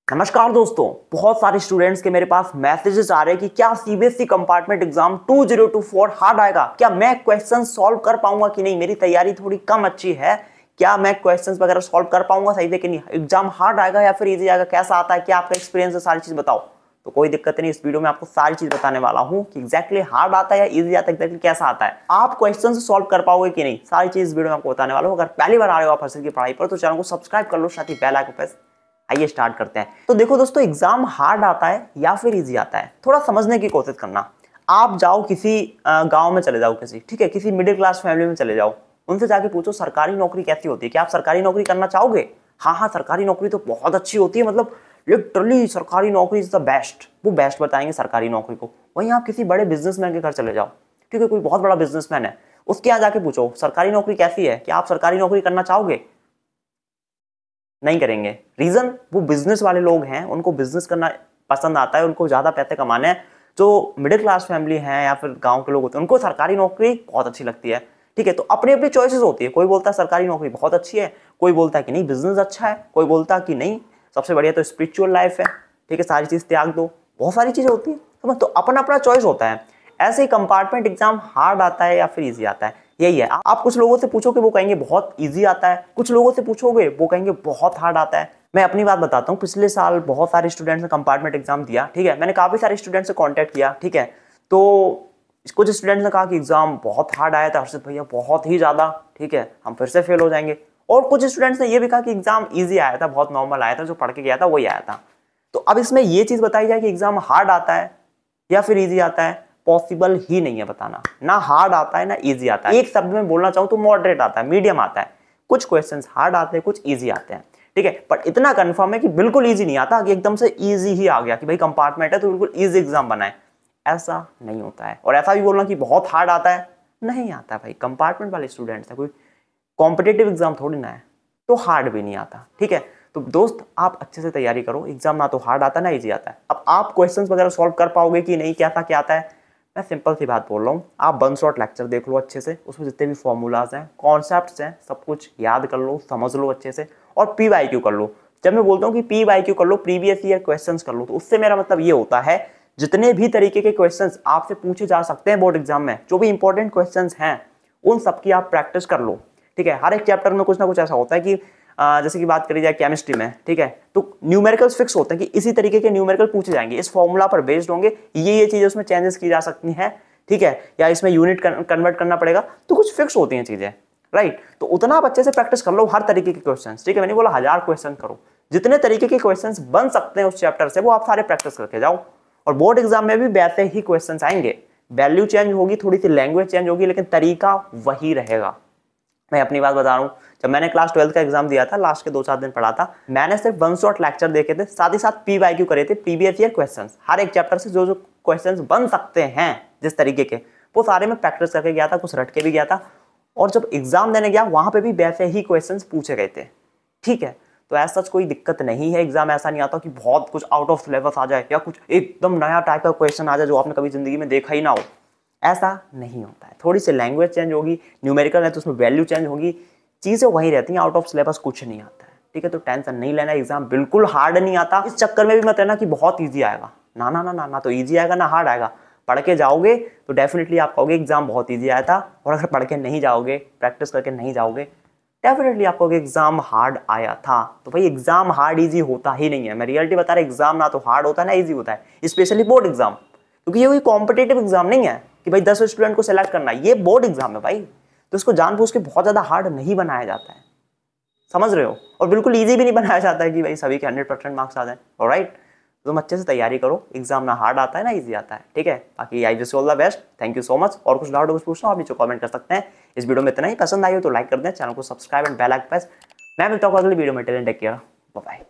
नमस्कार दोस्तों, बहुत सारे स्टूडेंट्स के मेरे पास मैसेजेस आ रहे हैं कि क्या सीबीएसई कंपार्टमेंट एग्जाम 2024 हार्ड आएगा, क्या मैं क्वेश्चन सॉल्व कर पाऊंगा कि नहीं, मेरी तैयारी थोड़ी कम अच्छी है, क्या मैं क्वेश्चंस वगैरह सॉल्व कर पाऊंगा सही से कि नहीं, एग्जाम हार्ड आएगा या फिर इजी आएगा, कैसा आता है, क्या आपका एक्सपीरियंस है, सारी चीज बताओ। तो कोई दिक्कत नहीं, इस वीडियो में आपको सारी चीज बताने वाला हूँ कि एग्जैक्टली हार्ड आता है या इजी आता है, एग्जैक्टली कैसा आता है, आप क्वेश्चन सॉल्व कर पाओगे कि नहीं, सारी चीज इस वीडियो में आपको बताने वाला हूँ। अगर पहली बार आ रहे हो आप हर्षित की पढ़ाई पर तो चैनल को सब्सक्राइब कर लो, साथ ही बेल आइकन प्रेस। आइए स्टार्ट करते हैं। तो देखो दोस्तों, एग्जाम हार्ड आता है या फिर इजी आता है, थोड़ा समझने की कोशिश करना। आप जाओ किसी गांव में चले जाओ, किसी ठीक है किसी मिडिल क्लास फैमिली में चले जाओ, उनसे जाके पूछो सरकारी नौकरी कैसी होती है, क्या आप सरकारी नौकरी करना चाहोगे? हाँ हाँ, सरकारी नौकरी तो बहुत अच्छी होती है, मतलब लिटरली सरकारी नौकरी इज द बेस्ट, वो बेस्ट बताएंगे सरकारी नौकरी को। वहीं आप किसी बड़े बिजनेसमैन के घर चले जाओ, ठीक है कोई बहुत बड़ा बिजनेसमैन है, उसके यहाँ जाके पूछो सरकारी नौकरी कैसी है, क्या आप सरकारी नौकरी करना चाहोगे? नहीं करेंगे। रीजन, वो बिजनेस वाले लोग हैं, उनको बिजनेस करना पसंद आता है, उनको ज्यादा पैसे कमाने हैं। जो मिडिल क्लास फैमिली है या फिर गांव के लोग होते हैं, उनको सरकारी नौकरी बहुत अच्छी लगती है। ठीक है, तो अपनी अपनी चॉइसेस होती है, कोई बोलता है सरकारी नौकरी बहुत अच्छी है, कोई बोलता है कि नहीं बिजनेस अच्छा है, कोई बोलता है कि नहीं सबसे बढ़िया तो स्पिरिचुअल लाइफ है, ठीक है सारी चीज त्याग दो, बहुत सारी चीजें होती है, समझ। तो अपना अपना चॉइस होता है। ऐसे ही कंपार्टमेंट एग्जाम हार्ड आता है या फिर इजी आता है, यही है। आप कुछ लोगों से पूछोगे वो कहेंगे बहुत इजी आता है, कुछ लोगों से पूछोगे वो कहेंगे बहुत हार्ड आता है। मैं अपनी बात बताता हूँ, पिछले साल बहुत सारे स्टूडेंट्स ने कंपार्टमेंट एग्जाम दिया, ठीक है, मैंने काफी सारे स्टूडेंट्स से कांटेक्ट किया, ठीक है। तो कुछ स्टूडेंट्स ने कहा कि एग्जाम बहुत हार्ड आया था हर्षित भैया, बहुत ही ज्यादा, ठीक है हम फिर से फेल हो जाएंगे। और कुछ स्टूडेंट्स ने ये भी कहा कि एग्जाम इजी आया था, बहुत नॉर्मल आया था, जो पढ़ के गया था वही आया था। तो अब इसमें ये चीज बताई जाए कि एग्जाम हार्ड आता है या फिर इजी आता है, पॉसिबल ही नहीं है बताना। ना हार्ड आता है ना इजी आता है, एक शब्द में बोलना चाहूं तो मॉडरेट आता है, मीडियम आता है। कुछ क्वेश्चंस हार्ड आते हैं, कुछ इजी आते हैं, ठीक है। बट इतना कंफर्म है कि बिल्कुल इजी नहीं आता कि एकदम से इजी ही आ गया कि भाई कंपार्टमेंट है तो बिल्कुल इजी एग्जाम बनाए, ऐसा नहीं होता है। और ऐसा भी बोलना कि बहुत हार्ड आता है, नहीं आता भाई। कंपार्टमेंट वाले स्टूडेंट्स है, कोई कॉम्पिटेटिव एग्जाम थोड़ी ना है, तो हार्ड भी नहीं आता, ठीक है। तो दोस्त आप अच्छे से तैयारी करो, एग्जाम ना तो हार्ड आता है ना इजी आता है। अब आप क्वेश्चंस वगैरह सॉल्व कर पाओगे कि नहीं, क्या था क्या आता है, मैं सिंपल सी बात बोल रहा हूँ, आप वन शॉट लेक्चर देख लो अच्छे से, उसमें जितने भी फॉर्मूलाज हैं कॉन्सेप्ट्स हैं सब कुछ याद कर लो, समझ लो अच्छे से, और PYQ कर लो। जब मैं बोलता हूँ कि PYQ कर लो, प्रीवियस ईयर क्वेश्चंस कर लो, तो उससे मेरा मतलब ये होता है जितने भी तरीके के क्वेश्चंस आपसे पूछे जा सकते हैं बोर्ड एग्जाम में, जो भी इंपॉर्टेंट क्वेश्चंस हैं उन सबकी आप प्रैक्टिस कर लो, ठीक है। हर एक चैप्टर में कुछ ना कुछ ऐसा होता है कि जैसे कि बात करी जाए केमिस्ट्री में, ठीक है, तो न्यूमेरिकल्स फिक्स होते हैं कि इसी तरीके के न्यूमेरिकल पूछे जाएंगे, इस फॉर्मूला पर बेस्ड होंगे, ये चीजें उसमें चेंजेस की जा सकती हैं, ठीक है, या इसमें यूनिट कन्वर्ट करना पड़ेगा, तो कुछ फिक्स होती हैं चीजें, राइट। तो उतना आप अच्छे से प्रैक्टिस कर लो हर तरीके के क्वेश्चंस, ठीक है। मैंने बोला 1000 क्वेश्चन करो, जितने तरीके के क्वेश्चंस बन सकते हैं उस चैप्टर से वो आप सारे प्रैक्टिस करके जाओ। और बोर्ड एग्जाम में भी वैसे ही क्वेश्चंस आएंगे, वैल्यू चेंज होगी, थोड़ी सी लैंग्वेज चेंज होगी, लेकिन तरीका वही रहेगा। मैं अपनी बात बता रहा हूँ, जब मैंने क्लास 12 का एग्जाम दिया था, लास्ट के 2-4 दिन पढ़ा था, मैंने सिर्फ वन शॉट लेक्चर देखे थे, साथ ही साथ PYQ करे थे, प्रीवियस ईयर क्वेश्चंस, हर एक चैप्टर से जो जो क्वेश्चंस बन सकते हैं जिस तरीके के, वो सारे में प्रैक्टिस करके गया था, कुछ रट के भी गया था। और जब एग्जाम देने गया वहां पे भी वैसे ही क्वेश्चंस पूछे गए थे, ठीक है। तो ऐसा कोई दिक्कत नहीं है, एग्जाम ऐसा नहीं आता कि बहुत कुछ आउट ऑफ सिलेबस आ जाए या कुछ एकदम नया टाइप का क्वेश्चन आ जाए जो आपने कभी जिंदगी में देखा ही ना हो, ऐसा नहीं होता है। थोड़ी सी लैंग्वेज चेंज होगी, न्यूमेरिकल है तो उसमें वैल्यू चेंज होगी, चीजें वही रहती हैं, आउट ऑफ सिलेबस कुछ नहीं आता है, ठीक है। तो टेंशन नहीं लेना, एग्जाम बिल्कुल हार्ड नहीं आता। इस चक्कर में भी मत रहना कि बहुत ईजी आएगा, ना ना ना ना ना, तो ईजी आएगा ना हार्ड आएगा। पढ़ के जाओगे तो डेफिनेटली आप कहोगे एग्जाम बहुत ईजी आया था, और अगर पढ़ के नहीं जाओगे, प्रैक्टिस करके नहीं जाओगे, डेफिनेटली आप कहोगे एग्जाम हार्ड आया था। तो भाई एग्जाम हार्ड इजी होता ही नहीं है, मैं रियलिटी बता रहा, एग्जाम ना तो हार्ड होता है ना इजी होता है, स्पेशली बोर्ड एग्जाम, क्योंकि ये कोई कॉम्पिटेटिव एग्जाम नहीं है कि भाई 10 स्टूडेंट को सिलेक्ट करना है, ये बोर्ड एग्जाम है भाई, तो इसको जानबूझ के बहुत ज्यादा हार्ड नहीं बनाया जाता है, समझ रहे हो। और बिल्कुल इजी भी नहीं बनाया जाता है कि भाई सभी के 100% मार्क्स आ जाए, ऑलराइट। तो तुम अच्छे से तैयारी करो, एग्जाम ना हार्ड आता है ना इजी आता है, ठीक है। बाकी I wish you all the best, thank you so much. और कुछ डाउट कुछ पूछना आप नीचे कमेंट कर सकते हैं। इस वीडियो में इतना ही, पसंद आई हो तो लाइक कर दें, चैनल को subscribe and bell icon press. मैं मिलता हूँ अगली वीडियो में, टेक केयर, बाय बाय।